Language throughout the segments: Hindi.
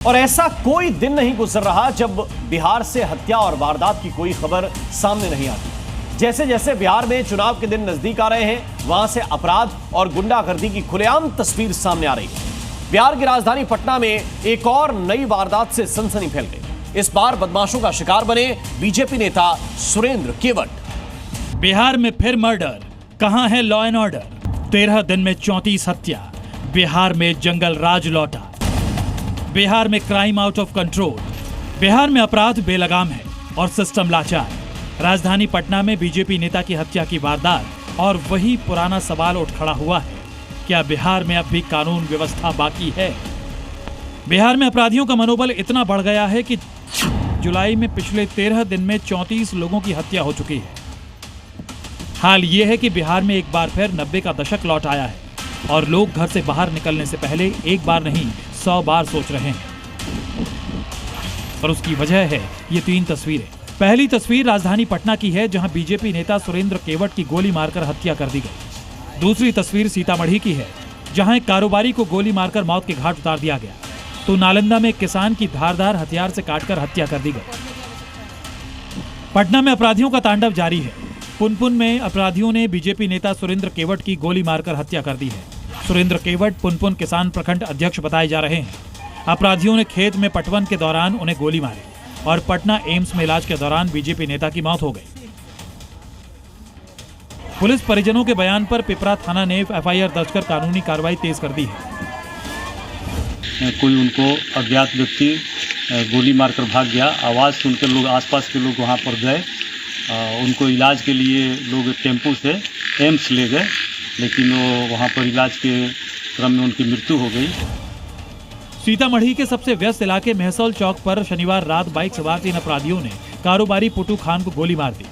और ऐसा कोई दिन नहीं गुजर रहा जब बिहार से हत्या और वारदात की कोई खबर सामने नहीं आती। जैसे जैसे बिहार में चुनाव के दिन नजदीक आ रहे हैं, वहां से अपराध और गुंडागर्दी की खुलेआम तस्वीर सामने आ रही है। बिहार की राजधानी पटना में एक और नई वारदात से सनसनी फैल गई। इस बार बदमाशों का शिकार बने बीजेपी नेता सुरेंद्र केवट। बिहार में फिर मर्डर, कहां है लॉ एंड ऑर्डर? 13 दिन में 34 हत्या, बिहार में जंगल राज लौटा। बिहार में crime out of control, Bihar में अपराध बेलगाम है और सिस्टम लाचार। राजधानी पटना में बीजेपी नेता की हत्या की वारदात और वही पुराना सवाल उठ खड़ा हुआ है, क्या बिहार में अब भी कानून व्यवस्था बाकी है? बिहार में अपराधियों का मनोबल इतना बढ़ गया है कि जुलाई में पिछले 13 दिन में 34 लोगों की हत्या हो चुकी है। हाल ये है कि बिहार में एक बार फिर 90 का दशक लौट आया है और लोग घर से बाहर निकलने से पहले एक बार नहीं 100 बार सोच रहे हैं। और उसकी वजह है ये 3 तस्वीरें। पहली तस्वीर राजधानी पटना की है, जहां बीजेपी नेता सुरेंद्र केवट की गोली मारकर हत्या कर दी गई। दूसरी तस्वीर सीतामढ़ी की है, जहां एक कारोबारी को गोली मारकर मौत के घाट उतार दिया गया। तो नालंदा में एक किसान की धारदार हथियार से काटकर हत्या कर दी गई। पटना में अपराधियों का तांडव जारी है। पुनपुन में अपराधियों ने बीजेपी नेता सुरेंद्र केवट की गोली मारकर हत्या कर दी है। सुरेंद्र केवट पुनपुन किसान प्रखंड अध्यक्ष बताए जा रहे हैं। अपराधियों ने खेत में पटवन के दौरान उन्हें गोली मारी और पटना एम्स में इलाज के दौरान बीजेपी नेता की मौत हो गई। पुलिस परिजनों के बयान पर पिपरा थाना ने एफआईआर दर्ज कर कानूनी कार्रवाई तेज कर दी है। कोई उनको अज्ञात व्यक्ति गोली मारकर भाग गया। आवाज़ सुनकर लोग, आसपास के लोग वहां पर गए। उनको इलाज के लिए लोग टेम्पो से एम्स ले गए, लेकिन वो वहाँ पर इलाज के क्रम में उनकी मृत्यु हो गई। सीतामढ़ी के सबसे व्यस्त इलाके महसौल चौक पर शनिवार रात बाइक सवार 3 अपराधियों ने कारोबारी पुटू खान को गोली मार दी।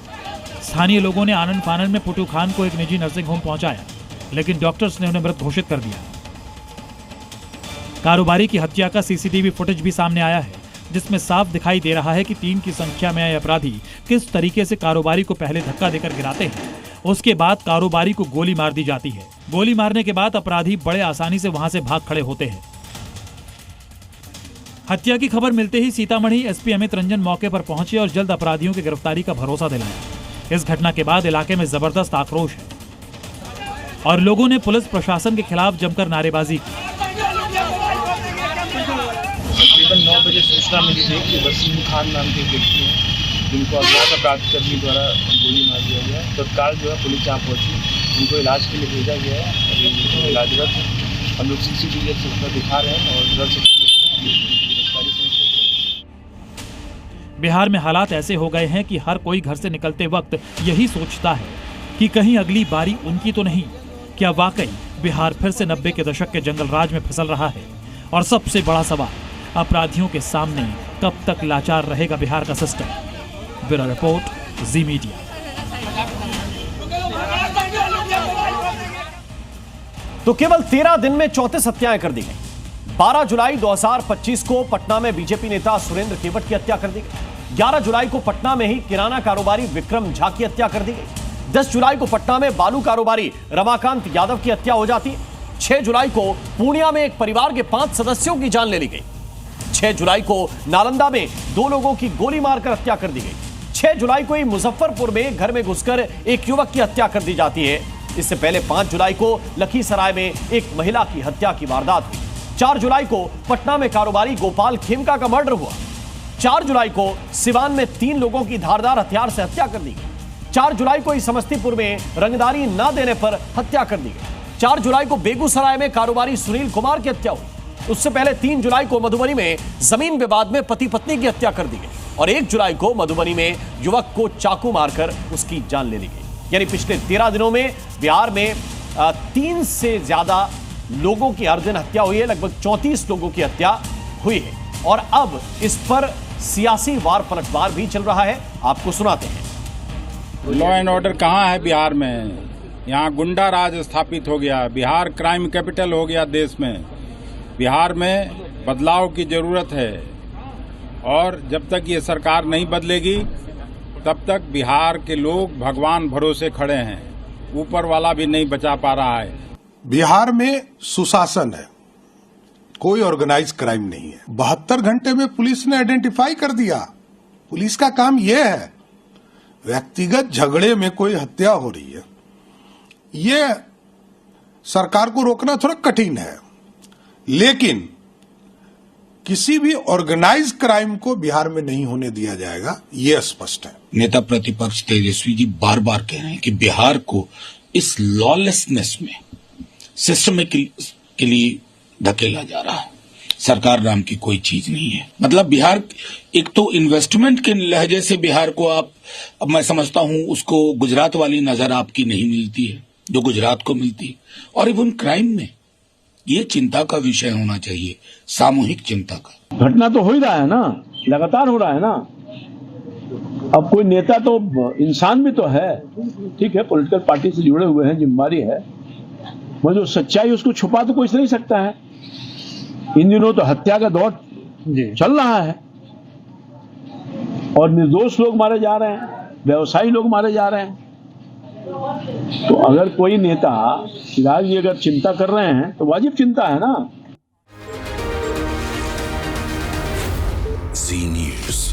स्थानीय लोगों ने आनन फानन में पुटू खान को एक निजी नर्सिंग होम पहुंचाया, लेकिन डॉक्टर्स ने उन्हें मृत घोषित कर दिया। कारोबारी की हत्या का सीसीटीवी फुटेज भी सामने आया है, जिसमें साफ दिखाई दे रहा है कि 3 की संख्या में आए अपराधी किस तरीके से कारोबारी को पहले धक्का देकर गिराते हैं, उसके बाद कारोबारी को गोली मार दी जाती है। गोली मारने के बाद अपराधी बड़े आसानी से वहां से भाग खड़े होते हैं। हत्या की खबर मिलते ही सीतामढ़ी एसपी अमित रंजन मौके पर पहुंचे और जल्द अपराधियों की गिरफ्तारी का भरोसा दिलाया। इस घटना के बाद इलाके में जबरदस्त आक्रोश है और लोगों ने पुलिस प्रशासन के खिलाफ जमकर नारेबाजी की। तकरीबन 9 बजे सूचना मिली थी कि वसीम खान नाम के व्यक्ति हैं, जिनको अज्ञात अपराधकर्मी द्वारा गोली मार दिया गया। तत्काल जो है पुलिस यहाँ पहुंची, उनको इलाज के लिए भेजा गया है। अभी इलाजरत है। हम लोग सीसीटीवी फुटेज दिखा रहे हैं और जल्द से गिरफ्तारी सुनिश्चित करेंगे। बिहार में हालात ऐसे हो गए हैं कि हर कोई घर से निकलते वक्त यही सोचता है कि कहीं अगली बारी उनकी तो नहीं। क्या वाकई बिहार फिर से 90 के दशक के जंगल राज में फिसल रहा है? और सबसे बड़ा सवाल, अपराधियों के सामने कब तक लाचार रहेगा बिहार का सिस्टम? ब्यूरो रिपोर्ट, जी मीडिया। तो केवल 13 दिन में 34 हत्याएं कर दी गई। 12 जुलाई 2025 को पटना में बीजेपी नेता सुरेंद्र केवट की हत्या कर दी गई। 11 जुलाई को पटना में ही किराना कारोबारी विक्रम झा की हत्या कर दी गई। 10 जुलाई को पटना में बालू कारोबारी रमाकांत यादव की हत्या हो जाती है। 6 जुलाई को पूर्णिया में एक परिवार के 5 सदस्यों की जान ले ली गई। 6 जुलाई को नालंदा में 2 लोगों की गोली मारकर हत्या कर दी गई। 6 जुलाई को ही मुजफ्फरपुर में घर में घुसकर एक युवक की हत्या कर दी जाती है। इससे पहले 5 जुलाई को लखीसराय में एक महिला की हत्या की वारदात हुई। 4 जुलाई को पटना में कारोबारी गोपाल खेमका का मर्डर हुआ। 4 जुलाई को सिवान में 3 लोगों की धारदार हथियार से हत्या कर दी गई। 4 जुलाई को ही समस्तीपुर में रंगदारी न देने पर हत्या कर दी गई। 4 जुलाई को बेगूसराय में कारोबारी सुनील कुमार की हत्या हुई। उससे पहले 3 जुलाई को मधुबनी में जमीन विवाद में पति पत्नी की हत्या कर दी गई और 1 जुलाई को मधुबनी में युवक को चाकू मारकर उसकी जान ले ली गई। यानी पिछले 13 दिनों में बिहार में 3 से ज्यादा लोगों की हर दिन हत्या हुई है। लगभग 34 लोगों की हत्या हुई है और अब इस पर सियासी वार पलटवार भी चल रहा है। आपको सुनाते हैं। लॉ एंड ऑर्डर कहाँ है बिहार में? यहाँ गुंडा राज स्थापित हो गया। बिहार क्राइम कैपिटल हो गया देश में। बिहार में बदलाव की जरूरत है और जब तक ये सरकार नहीं बदलेगी तब तक बिहार के लोग भगवान भरोसे खड़े हैं। ऊपर वाला भी नहीं बचा पा रहा है। बिहार में सुशासन है, कोई ऑर्गेनाइज क्राइम नहीं है। 72 घंटे में पुलिस ने आइडेंटिफाई कर दिया। पुलिस का काम यह है, व्यक्तिगत झगड़े में कोई हत्या हो रही है, ये सरकार को रोकना थोड़ा कठिन है, लेकिन किसी भी ऑर्गेनाइज क्राइम को बिहार में नहीं होने दिया जाएगा, ये स्पष्ट है। नेता प्रतिपक्ष तेजस्वी जी बार बार कह रहे हैं कि बिहार को इस लॉलेसनेस में सिस्टमेटिकली धकेला जा रहा है। सरकार नाम की कोई चीज नहीं है। मतलब बिहार एक तो इन्वेस्टमेंट के लहजे से बिहार को आप, अब मैं समझता हूं उसको गुजरात वाली नजर आपकी नहीं मिलती है जो गुजरात को मिलती है। और इवन क्राइम में ये चिंता का विषय होना चाहिए, सामूहिक चिंता का। घटना तो हो ही रहा है ना, लगातार हो रहा है ना। अब कोई नेता तो इंसान भी तो है, ठीक है, पॉलिटिकल पार्टी से जुड़े हुए हैं, जिम्मेदारी है, मगर जो सच्चाई उसको छुपा तो कोई नहीं सकता है। इन दिनों तो हत्या का दौर चल रहा है और निर्दोष लोग मारे जा रहे हैं, व्यवसायी लोग मारे जा रहे हैं। तो अगर कोई नेता फिलहाल ये अगर चिंता कर रहे हैं तो वाजिब चिंता है ना। जी न्यूज़।